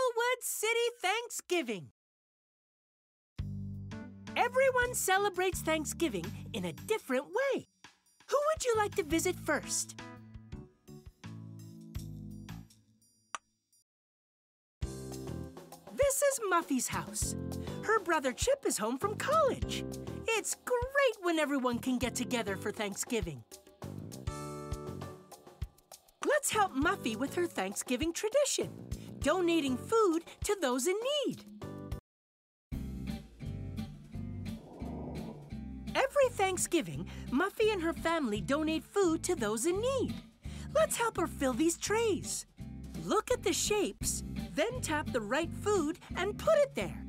Inglewood City Thanksgiving. Everyone celebrates Thanksgiving in a different way. Who would you like to visit first? This is Muffy's house. Her brother Chip is home from college. It's great when everyone can get together for Thanksgiving. Let's help Muffy with her Thanksgiving tradition, donating food to those in need. Every Thanksgiving, Muffy and her family donate food to those in need. Let's help her fill these trays. Look at the shapes, then tap the right food and put it there.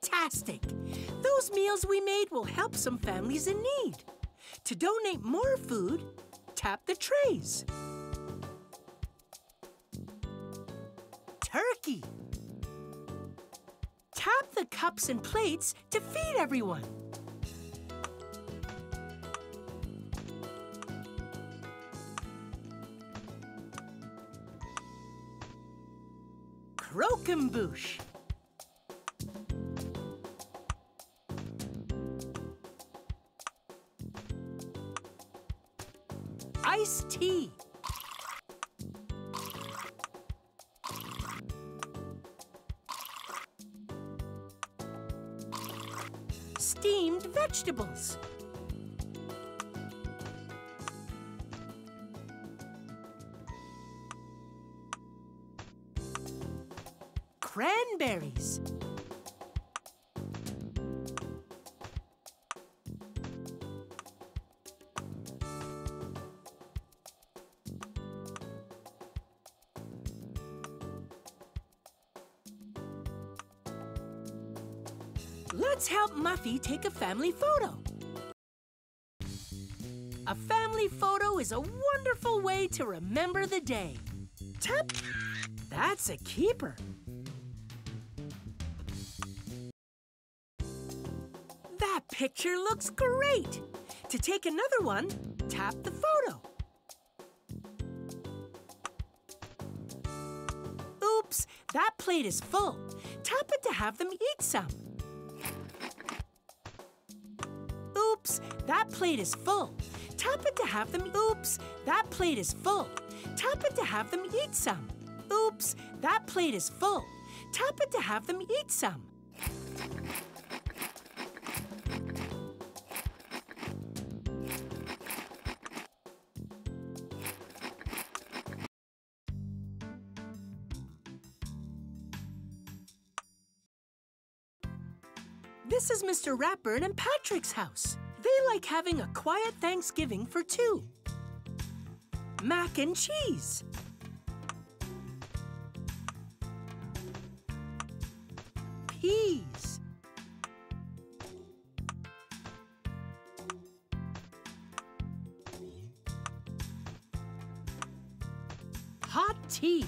Fantastic! Those meals we made will help some families in need. To donate more food, tap the trays. Turkey. Tap the cups and plates to feed everyone. Croquembouche. Iced tea. Steamed vegetables. Cranberries. Let's help Muffy take a family photo. A family photo is a wonderful way to remember the day. Tap. That's a keeper. That picture looks great. To take another one, tap the photo. Oops, that plate is full. Tap it to have them eat some. Oops, that plate is full. Tap it to have them. Oops, that plate is full. Tap it to have them eat some. Oops, that plate is full. Tap it to have them eat some. This is Mr. Ratburn and Patrick's house. They like having a quiet Thanksgiving for two. Mac and cheese. Peas. Hot tea.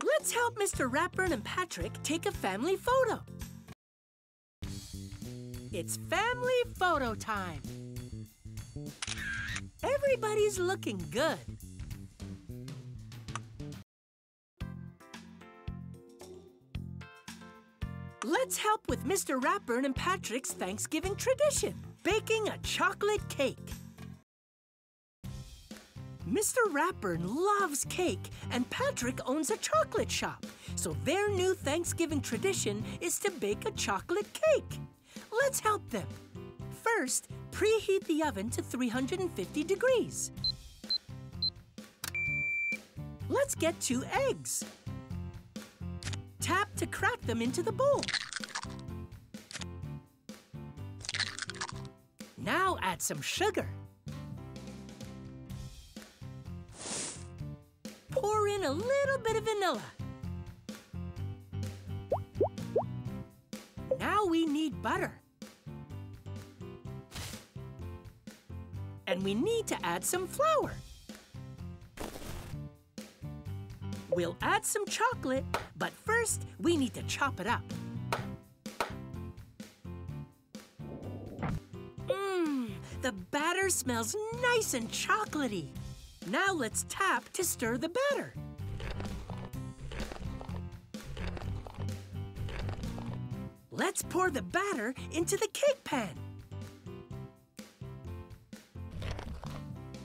Let's help Mr. Ratburn and Patrick take a family photo. It's family photo time. Everybody's looking good. Let's help with Mr. Ratburn and Patrick's Thanksgiving tradition, baking a chocolate cake. Mr. Ratburn loves cake, and Patrick owns a chocolate shop, so their new Thanksgiving tradition is to bake a chocolate cake. Let's help them. First, preheat the oven to 350 degrees. Let's get 2 eggs. Tap to crack them into the bowl. Now add some sugar. Pour in a little bit of vanilla. Now we need butter. And we need to add some flour. We'll add some chocolate, but first we need to chop it up. The batter smells nice and chocolatey. Now let's tap to stir the batter. Let's pour the batter into the cake pan.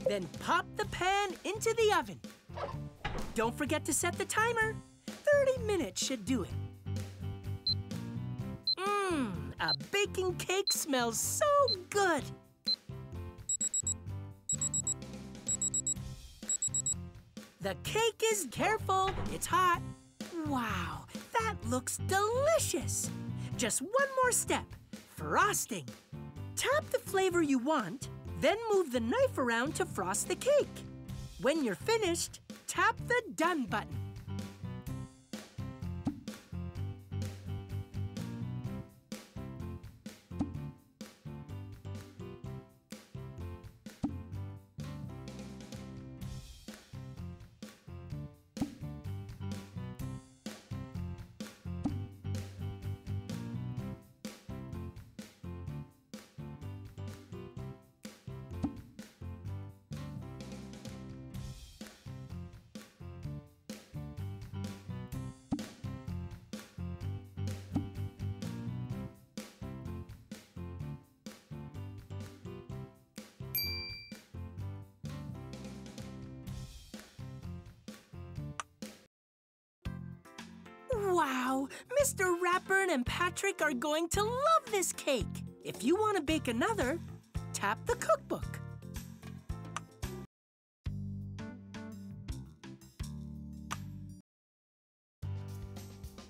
Then pop the pan into the oven. Don't forget to set the timer. 30 minutes should do it. A baking cake smells so good. The cake is careful. It's hot. Wow, that looks delicious. Just one more step, frosting. Tap the flavor you want, then move the knife around to frost the cake. When you're finished, tap the Done button. Wow, Mr. Ratburn and Patrick are going to love this cake. If you want to bake another, tap the cookbook.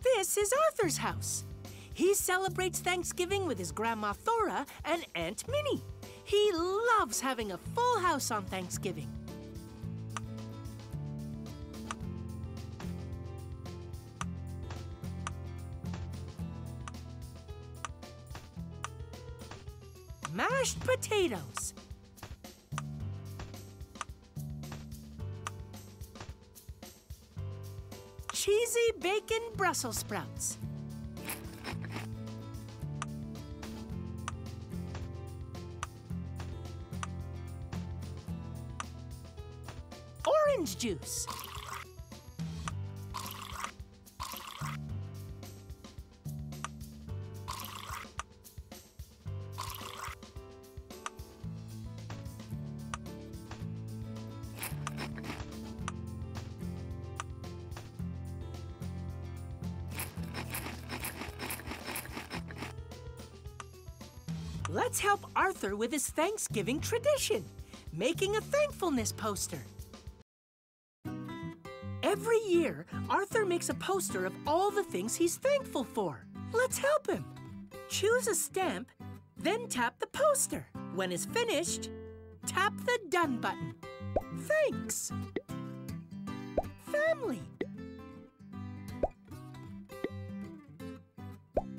This is Arthur's house. He celebrates Thanksgiving with his Grandma Thora and Aunt Minnie. He loves having a full house on Thanksgiving. Mashed potatoes. Cheesy bacon Brussels sprouts. Orange juice. Let's help Arthur with his Thanksgiving tradition, making a thankfulness poster. Every year, Arthur makes a poster of all the things he's thankful for. Let's help him. Choose a stamp, then tap the poster. When it's finished, tap the Done button. Thanks. Family.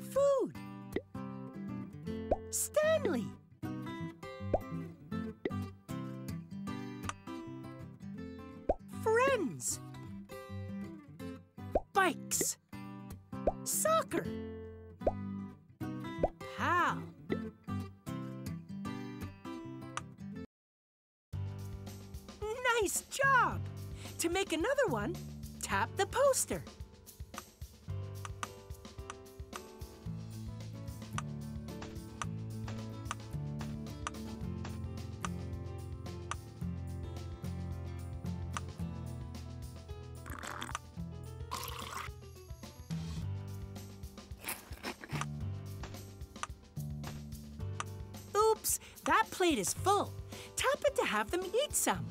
Food. Stanley. Friends. Bikes. Soccer. Pal. Nice job! To make another one, tap the poster. Oops, that plate is full. Tap it to have them eat some.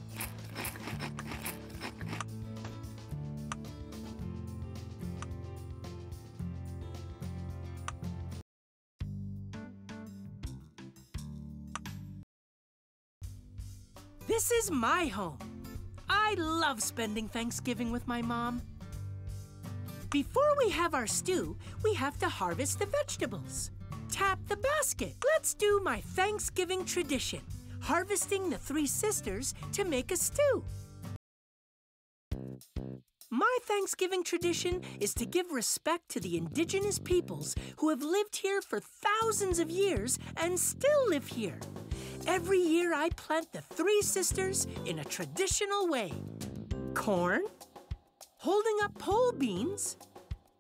This is my home. I love spending Thanksgiving with my mom. Before we have our stew, we have to harvest the vegetables. Tap the basket. Let's do my Thanksgiving tradition, harvesting the three sisters to make a stew. My Thanksgiving tradition is to give respect to the indigenous peoples who have lived here for thousands of years and still live here. Every year I plant the three sisters in a traditional way. Corn, holding up pole beans,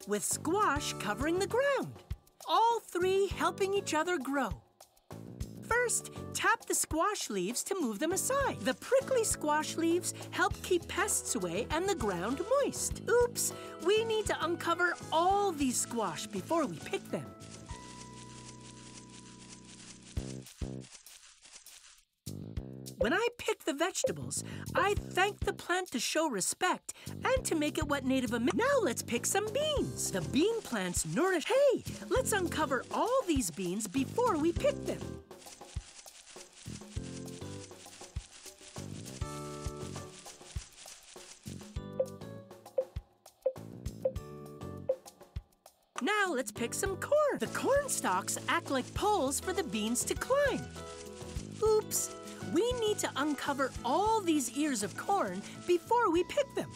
with squash covering the ground. All three helping each other grow. First, tap the squash leaves to move them aside. The prickly squash leaves help keep pests away and the ground moist. Oops, we need to uncover all these squash before we pick them. When I pick the vegetables, I thank the plant to show respect and to make it what Native Americans... Now let's pick some beans. The bean plants nourish... Hey, let's uncover all these beans before we pick them. Now let's pick some corn. The corn stalks act like poles for the beans to climb. Oops. We need to uncover all these ears of corn before we pick them.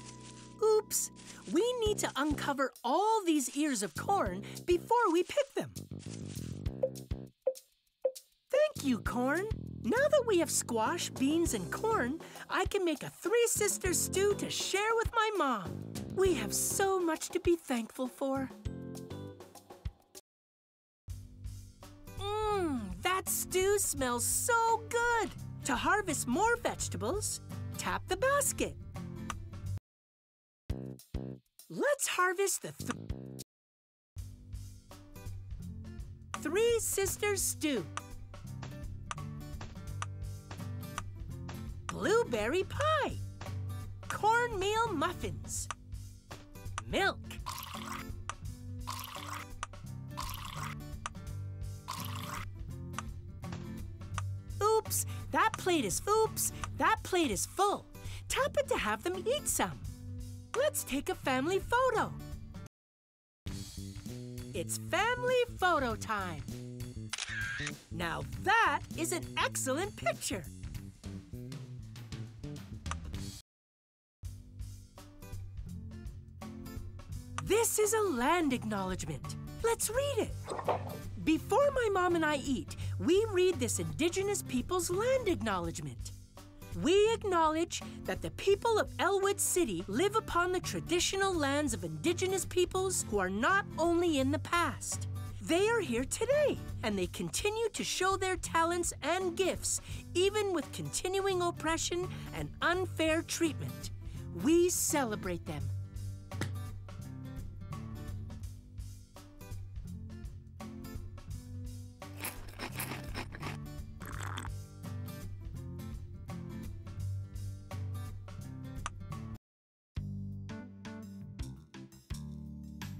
Oops, we need to uncover all these ears of corn before we pick them. Thank you, corn. Now that we have squash, beans, and corn, I can make a three-sister stew to share with my mom. We have so much to be thankful for. That stew smells so good. To harvest more vegetables, tap the basket. Let's harvest the three sisters stew. Blueberry pie. Cornmeal muffins. Milk. Oops, that plate is full. Tap it to have them eat some. Let's take a family photo. It's family photo time. Now that is an excellent picture. This is a land acknowledgement. Let's read it. Before my mom and I eat, we read this Indigenous Peoples Land Acknowledgement. We acknowledge that the people of Elwood City live upon the traditional lands of Indigenous peoples who are not only in the past. They are here today, and they continue to show their talents and gifts, even with continuing oppression and unfair treatment. We celebrate them.